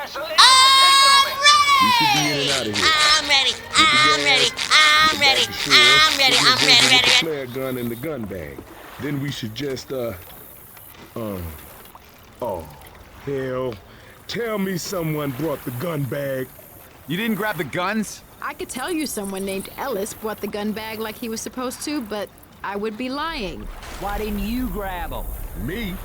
We should be in and out of here. I'm ready. I'm ready. I'm ready. I'm ready. I'm ready. Get the flare gun in the gun bag. Then we should just, oh, hell. Tell me someone brought the gun bag. You didn't grab the guns? I could tell you someone named Ellis brought the gun bag like he was supposed to, but I would be lying. Why didn't you grab them? Me?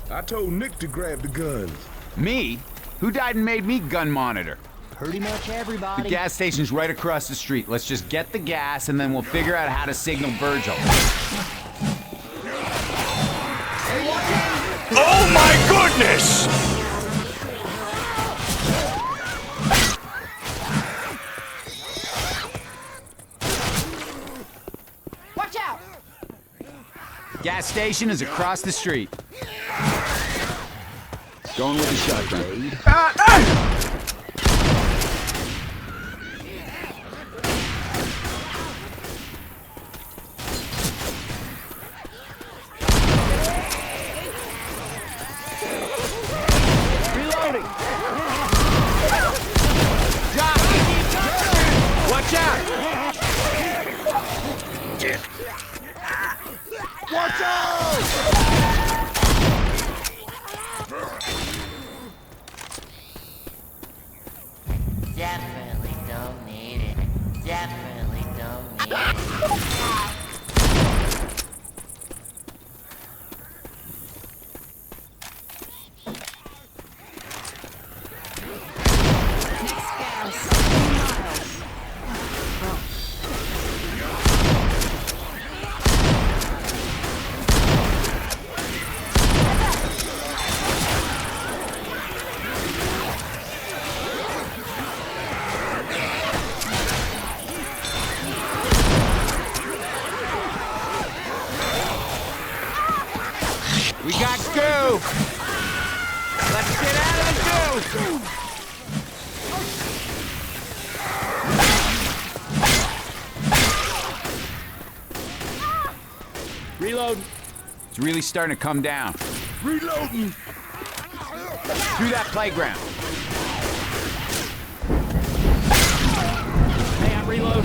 I told Nick to grab the guns. Me? Who died and made me gun monitor? Pretty much everybody. The gas station's right across the street. Let's just get the gas and then we'll figure out how to signal Virgil. Oh my goodness! Watch out! Gas station is across the street. Going with the shotgun. Reloading! Watch out! Watch out! Definitely don't need it. Definitely don't need it. We got goo! Let's get out of the goo! Reload! It's really starting to come down. Reloading! Through that playground. Hey, I'm reloading.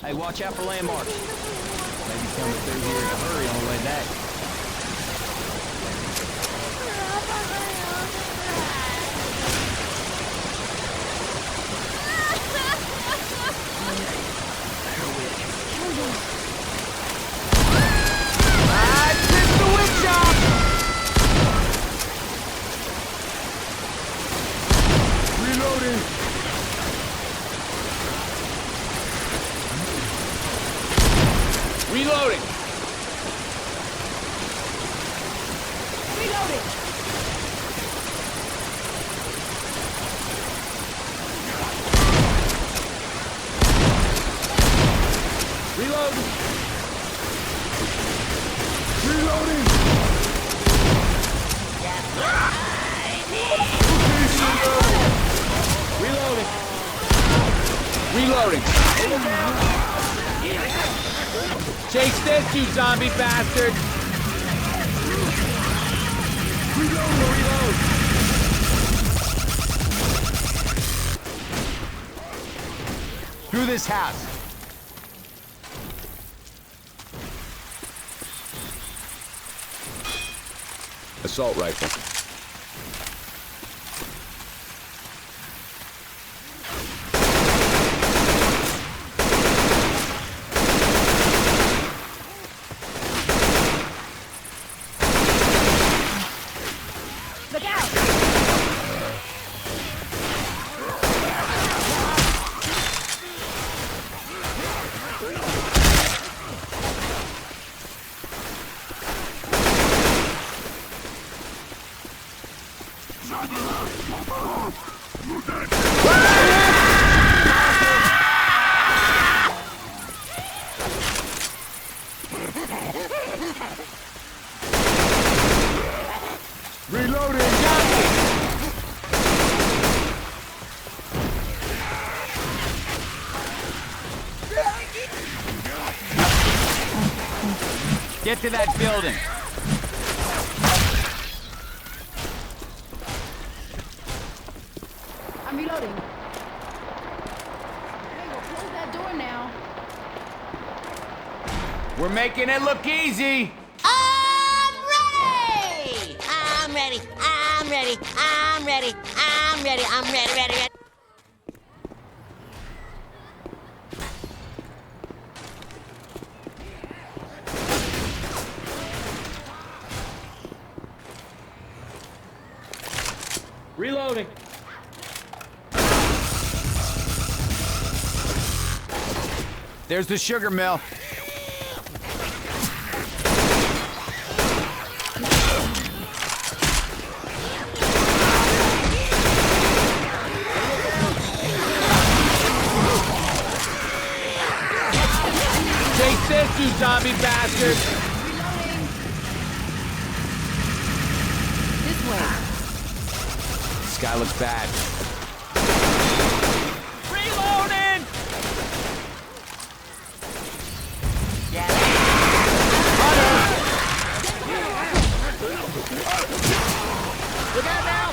Hey, watch out for landmarks. Maybe coming through here in a hurry on the way back. Reloading! Reloading! Reloading! Reloading! Reloading! Reloading! Chase this, you zombie bastard! Reload! Through this house. Assault rifle. Look out! Get to that building. I'm reloading. Hey, we'll close that door now. We're making it look easy. I'm ready! I'm ready. I'm ready. I'm ready. I'm ready. I'm ready, ready, ready. Reloading. There's the sugar mill. Take this, you zombie bastard! This way. Sky looks bad. Reloading! Look out now!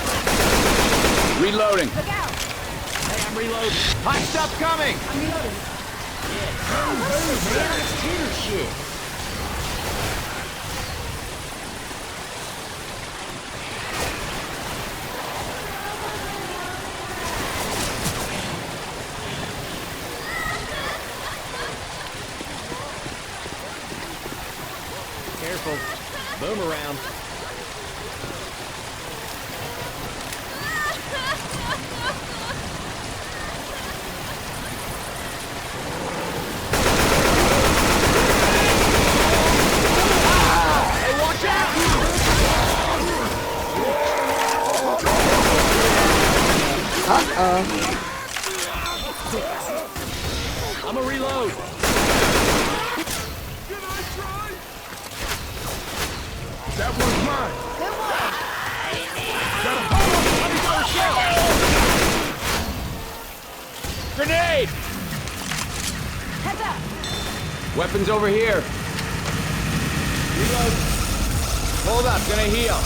Reloading. Look out! Hey, I'm reloading. Hot stuff coming. I'm reloading. Careful. Boom around. Hey, watch out! I'm a reload. That one's mine. Grenade! Heads up! Weapons over here. Reload. Hold up, gonna heal.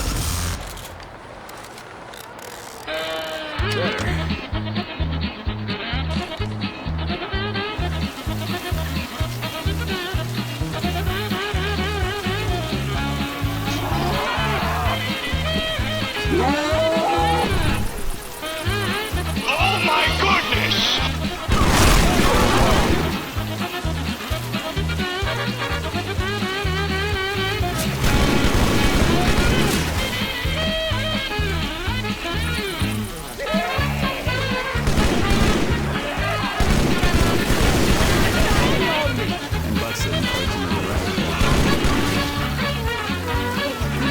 Oh my goodness!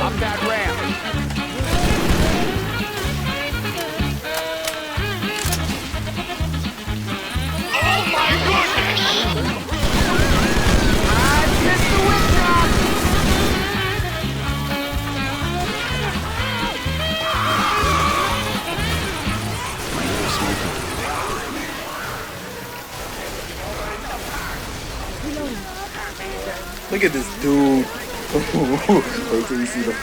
Up that ramp. Oh my goodness! Look at this dude. Wait till you see the.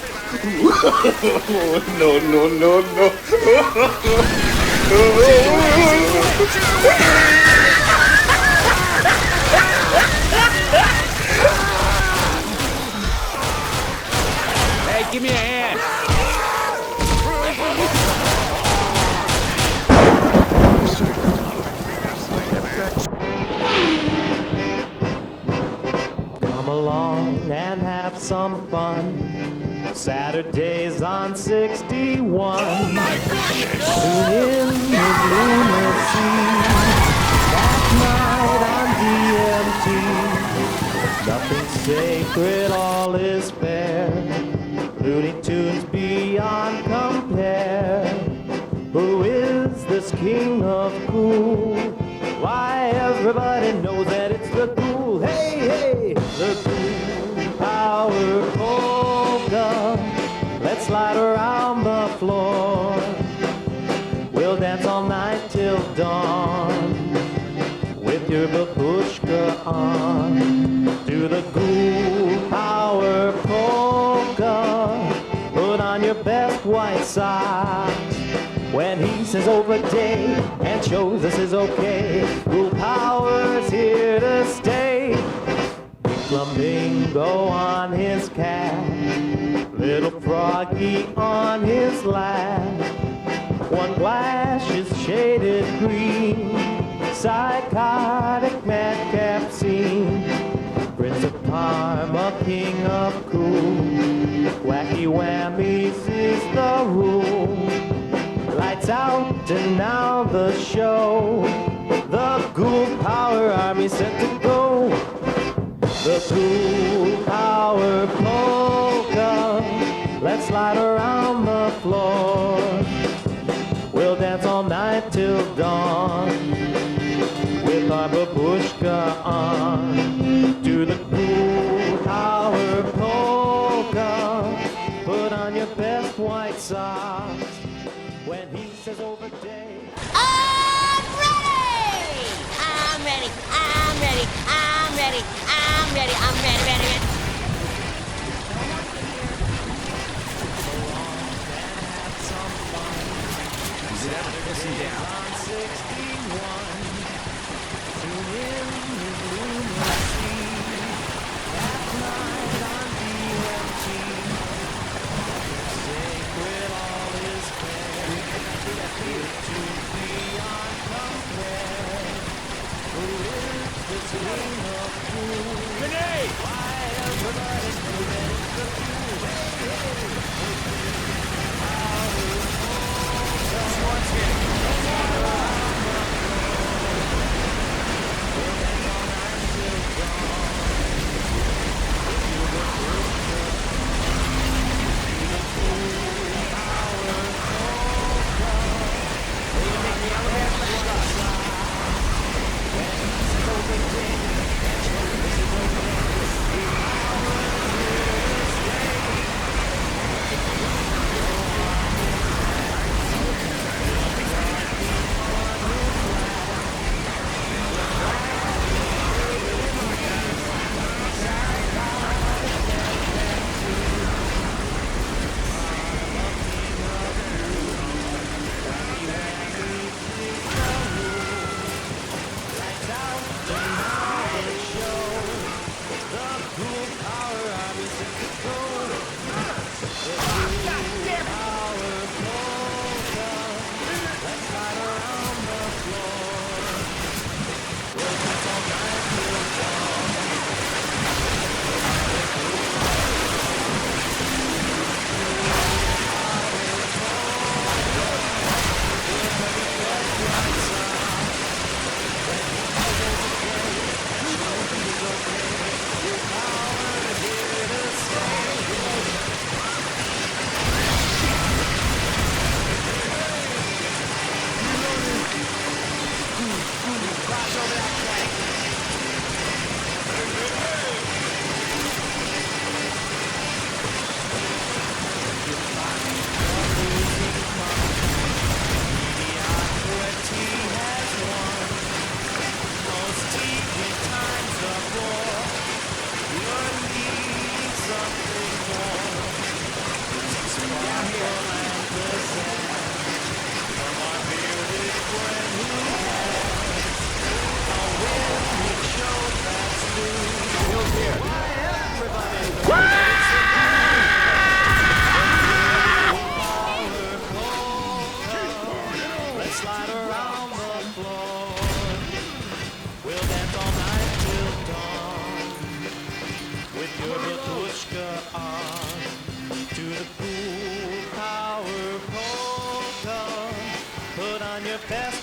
No, no, no, Hey, give me a hand. Come along and have some fun. Saturdays on 61. Oh my goodness! Tune in with lunacy. That night on DMT. Nothing sacred, all is fair. Looney Tunes beyond compare. Who is this king of cool? Why, everybody knows that it's the Ghoul. Hey, hey, the Ghoul Power Polka. Let's slide around the floor. We'll dance all night till dawn with your babushka on. To the Ghoul Power White Sox. When he says overday and shows us is okay, rule power's here to stay. Big flamingo on his cap, little froggy on his lap. One glass is shaded green, psychotic madcap scene. Prince of Parma, king of cool, wacky whammies is the rule. Lights out and now the show, the Ghoul Power Army set to go. The Ghoul Power Polka, let's slide around the floor. We'll dance all night till dawn, with our babushka on. To the Ghoul Power Polka, put on your best white socks. When he says overday, I'm ready! I'm ready, I'm ready, I'm ready, I'm ready, I'm ready, ready, ready. Listen down.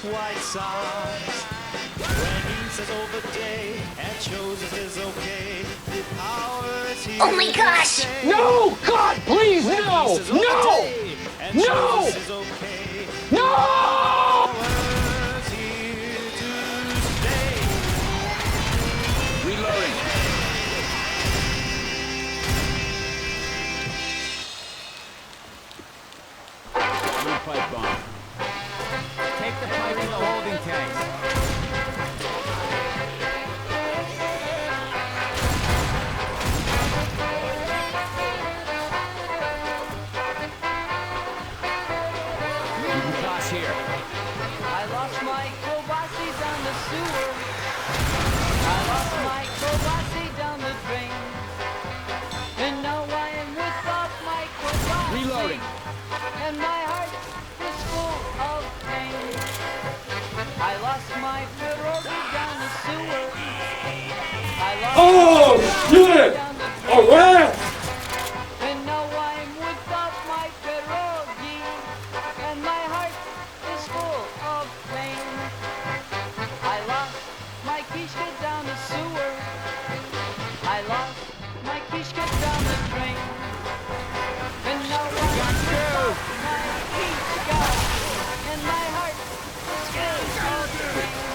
White Sox. When he says overday and shows us is okay, the power is here. Oh my gosh! No! God, please, no! No! No! No! Reloading. Blue pipe bomb. Take the pipe to the holding tank. lost my pierogi down the sewer. I lost Oh, my shit! down the All right! and now I'm without my pierogi, and my heart is full of pain. I lost my kishka down the sewer. I lost my kishka down the drain. And now I'm without my kishka, and my heart is full of pain.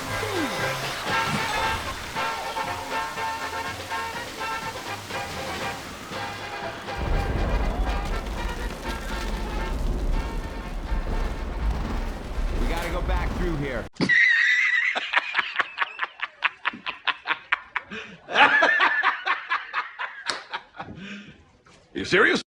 We gotta go back through here. You serious?